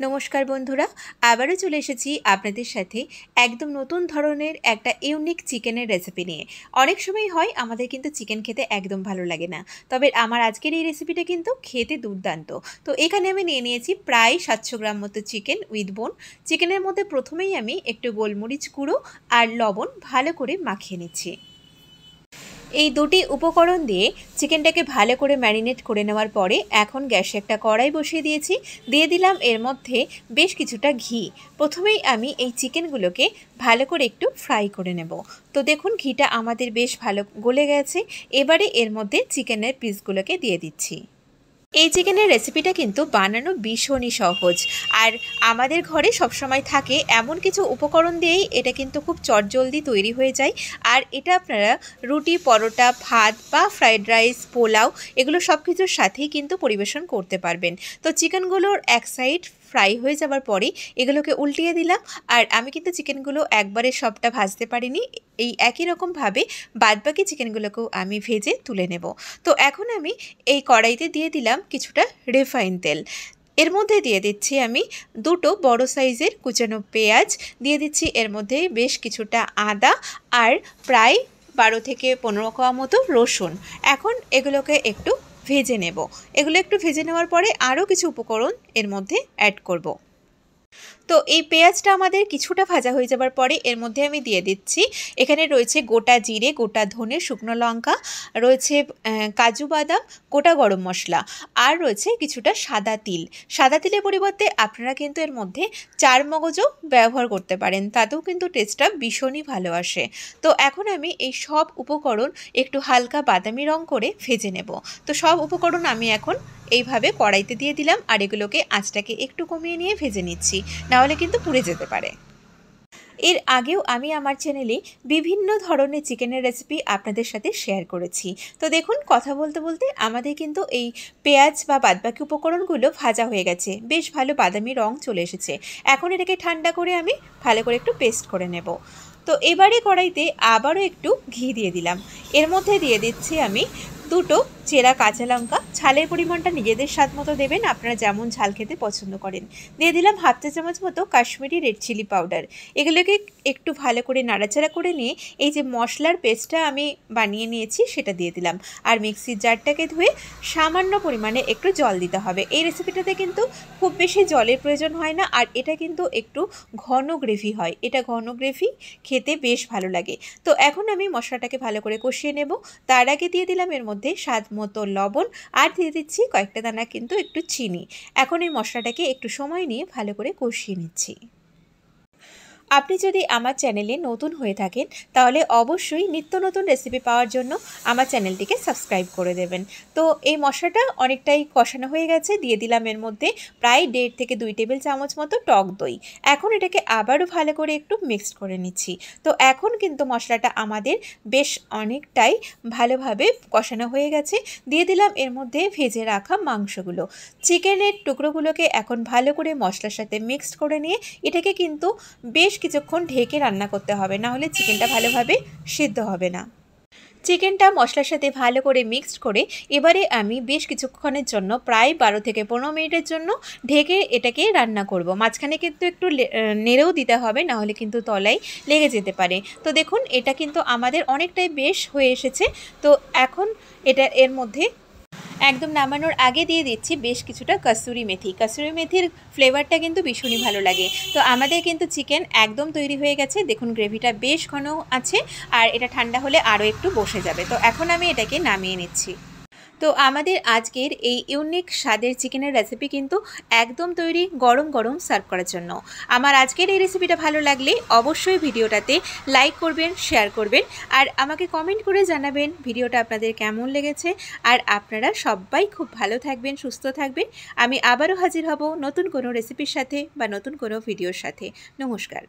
নমস্কার বন্ধুরা, আবারও চলে এসেছি আপনাদের সাথে একদম নতুন ধরনের একটা ইউনিক চিকেনের রেসিপি নিয়ে। অনেক সময় হয় আমাদের কিন্তু চিকেন খেতে একদম ভালো লাগে না, তবে আমার আজকের এই রেসিপিটা কিন্তু খেতে দুর্দান্ত। তো এখানে আমি নিয়ে নিয়েছি প্রায় 700 গ্রাম মতো চিকেন উইথ বোন। চিকেনের মধ্যে প্রথমেই আমি একটু গোলমরিচ গুঁড়ো আর লবণ ভালো করে মাখিয়ে নিচ্ছি। এই দুটি উপকরণ দিয়ে চিকেনটাকে ভালো করে ম্যারিনেট করে নেওয়ার পরে এখন গ্যাসে একটা কড়াই বসিয়ে দিয়েছি। দিয়ে দিলাম এর মধ্যে বেশ কিছুটা ঘি। প্রথমেই আমি এই চিকেনগুলোকে ভালো করে একটু ফ্রাই করে নেব। তো দেখুন ঘিটা আমাদের বেশ ভালো গলে গেছে। এবারে এর মধ্যে চিকেনের পিসগুলোকে দিয়ে দিচ্ছি। এই চিকেনের রেসিপিটা কিন্তু বানানো ভীষণই সহজ, আর আমাদের ঘরে সবসময় থাকে এমন কিছু উপকরণ দিয়েই এটা কিন্তু খুব চটজলদি তৈরি হয়ে যায়। আর এটা আপনারা রুটি, পরোটা, ভাত বা ফ্রাইড রাইস, পোলাও এগুলো সব কিছুর সাথেই কিন্তু পরিবেশন করতে পারবেন। তো চিকেনগুলোর এক সাইড ফ্রাই হয়ে যাওয়ার পরে এগুলোকে উল্টিয়ে দিলাম। আর আমি কিন্তু চিকেনগুলো একবারে সবটা ভাজতে পারিনি, এই একই রকমভাবে বাদবাকি চিকেনগুলোকেও আমি ভেজে তুলে নেব। তো এখন আমি এই কড়াইতে দিয়ে দিলাম কিছুটা রিফাইন তেল। এর মধ্যে দিয়ে দিচ্ছি আমি দুটো বড় সাইজের কুচানো পেঁয়াজ, দিয়ে দিচ্ছি এর মধ্যে বেশ কিছুটা আদা আর প্রায় 12 থেকে 15 কোয়া মতো রসুন। এখন এগুলোকে একটু ভেজে নেব। এগুলো একটু ভেজে নেওয়ার পরে আরও কিছু উপকরণ এর মধ্যে অ্যাড করব। তো এই পেঁয়াজটা আমাদের কিছুটা ভাজা হয়ে যাবার পরে এর মধ্যে আমি দিয়ে দিচ্ছি, এখানে রয়েছে গোটা জিরে, গোটা ধনে, শুকনো লঙ্কা, রয়েছে কাজু বাদাম, গোটা গরম মশলা, আর রয়েছে কিছুটা সাদা তিল। সাদা তিলের পরিবর্তে আপনারা কিন্তু এর মধ্যে চার মগজও ব্যবহার করতে পারেন, তাতেও কিন্তু টেস্টটা ভীষণই ভালো আসে। তো এখন আমি এই সব উপকরণ একটু হালকা বাদামি রং করে ভেজে নেব। তো সব উপকরণ আমি এখন এইভাবে কড়াইতে দিয়ে দিলাম, আর এগুলোকে আঁচটাকে একটু কমিয়ে নিয়ে ভেজে নিচ্ছি, নাহলে কিন্তু পুড়ে যেতে পারে। এর আগেও আমি আমার চ্যানেলে বিভিন্ন ধরনের চিকেনের রেসিপি আপনাদের সাথে শেয়ার করেছি। তো দেখুন কথা বলতে বলতে আমাদের কিন্তু এই পেঁয়াজ বা বাদবাকি উপকরণগুলো ভাজা হয়ে গেছে, বেশ ভালো বাদামি রং চলে এসেছে। এখন এটাকে ঠান্ডা করে আমি ভালো করে একটু পেস্ট করে নেব। তো এবারে কড়াইতে আবারও একটু ঘি দিয়ে দিলাম। এর মধ্যে দিয়ে দিচ্ছি আমি দুটো চেরা কাঁচা লঙ্কা। ঝালের পরিমাণটা নিজেদের স্বাদ মতো দেবেন, আপনারা যেমন ঝাল খেতে পছন্দ করেন। দিয়ে দিলাম হাফ চা চামচ মতো কাশ্মীরি রেড চিলি পাউডার। এগুলোকে একটু ভালো করে নাড়াচাড়া করে নিয়ে এই যে মশলার পেস্টটা আমি বানিয়ে নিয়েছি সেটা দিয়ে দিলাম। আর মিক্সির জারটাকে ধুয়ে সামান্য পরিমাণে একটু জল দিতে হবে। এই রেসিপিটাতে কিন্তু খুব বেশি জলের প্রয়োজন হয় না, আর এটা কিন্তু একটু ঘন গ্রেভি হয়। এটা ঘন গ্রেভি খেতে বেশ ভালো লাগে। তো এখন আমি মশলাটাকে ভালো করে কষিয়ে নেব। তার আগে দিয়ে দিলাম এর মধ্যে স্বাদ মতো লবণ, আর দিয়ে দিচ্ছি কয়েকটা দানা কিন্তু একটু চিনি। এখন এই মশলাটাকে একটু সময় নিয়ে ভালো করে কষিয়ে নিচ্ছি। আপনি যদি আমার চ্যানেলে নতুন হয়ে থাকেন তাহলে অবশ্যই নিত্য নতুন রেসিপি পাওয়ার জন্য আমার চ্যানেলটিকে সাবস্ক্রাইব করে দেবেন। তো এই মশলাটা অনেকটাই কষানো হয়ে গেছে, দিয়ে দিলাম এর মধ্যে প্রায় 1.5 থেকে 2 টেবিল চামচ মতো টক দই। এখন এটাকে আবারও ভালো করে একটু মিক্সড করে নিচ্ছি। তো এখন কিন্তু মশলাটা আমাদের বেশ অনেকটাই ভালোভাবে কষানো হয়ে গেছে। দিয়ে দিলাম এর মধ্যে ভেজে রাখা মাংসগুলো। চিকেনের টুকরোগুলোকে এখন ভালো করে মশলার সাথে মিক্সড করে নিয়ে এটাকে কিন্তু বেশ কিছুক্ষণ ঢেকে রান্না করতে হবে, না হলে চিকেনটা ভালোভাবে সিদ্ধ হবে না। চিকেনটা মশলার সাথে ভালো করে মিক্সড করে এবারে আমি বেশ কিছুক্ষণের জন্য প্রায় 12 থেকে 15 মিনিটের জন্য ঢেকে এটাকে রান্না করব। মাঝখানে কিন্তু একটু নেড়েও দিতে হবে, না হলে কিন্তু তলায় লেগে যেতে পারে। তো দেখুন এটা কিন্তু আমাদের অনেকটাই বেশ হয়ে এসেছে। তো এখন এটা এর মধ্যে একদম নামানোর আগে দিয়ে দিচ্ছি বেশ কিছুটা কসুরি মেথি। কসুরি মেথির ফ্লেভারটা কিন্তু ভীষণই ভালো লাগে। তো আমাদের কিন্তু চিকেন একদম তৈরি হয়ে গেছে। দেখুন গ্রেভিটা বেশ ঘন আছে, আর এটা ঠান্ডা হলে আরও একটু বসে যাবে। তো এখন আমি এটাকে নামিয়ে নিচ্ছি। তো আমাদের আজকের এই ইউনিক স্বাদের চিকেনের রেসিপি কিন্তু একদম তৈরি গরম গরম সার্ভ করার জন্য। আমার আজকের এই রেসিপিটা ভালো লাগলে অবশ্যই ভিডিওটাতে লাইক করবেন, শেয়ার করবেন, আর আমাকে কমেন্ট করে জানাবেন ভিডিওটা আপনাদের কেমন লেগেছে। আর আপনারা সবাই খুব ভালো থাকবেন, সুস্থ থাকবেন। আমি আবারও হাজির হব নতুন কোনো রেসিপির সাথে বা নতুন কোনো ভিডিওর সাথে। নমস্কার।